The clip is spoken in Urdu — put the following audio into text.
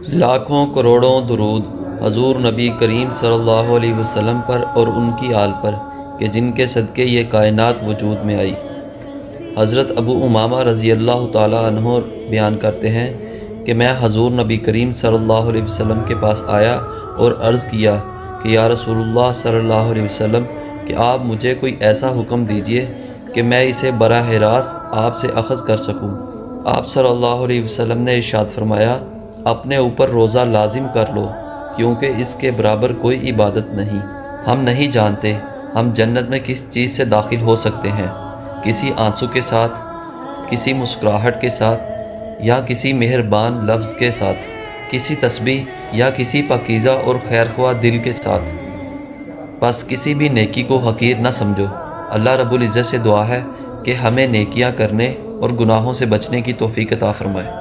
لاکھوں کروڑوں درود حضور نبی کریم صلی اللہ علیہ وسلم پر اور ان کی آل پر کہ جن کے صدقے یہ کائنات وجود میں آئی۔ حضرت ابو امامہ رضی اللہ تعالیٰ عنہ بیان کرتے ہیں کہ میں حضور نبی کریم صلی اللہ علیہ وسلم کے پاس آیا اور عرض کیا کہ یا رسول اللہ صلی اللہ علیہ وسلم کہ آپ مجھے کوئی ایسا حکم دیجئے کہ میں اسے براہ راست آپ سے اخذ کر سکوں۔ آپ صلی اللہ علیہ وسلم نے ارشاد فرمایا، اپنے اوپر روزہ لازم کر لو، کیونکہ اس کے برابر کوئی عبادت نہیں۔ ہم نہیں جانتے ہم جنت میں کس چیز سے داخل ہو سکتے ہیں، کسی آنسو کے ساتھ، کسی مسکراہٹ کے ساتھ، یا کسی مہربان لفظ کے ساتھ، کسی تسبیح یا کسی پاکیزہ اور خیرخواہ دل کے ساتھ۔ بس کسی بھی نیکی کو حقیر نہ سمجھو۔ اللہ رب العزت سے دعا ہے کہ ہمیں نیکیاں کرنے اور گناہوں سے بچنے کی توفیق عطا فرمائے۔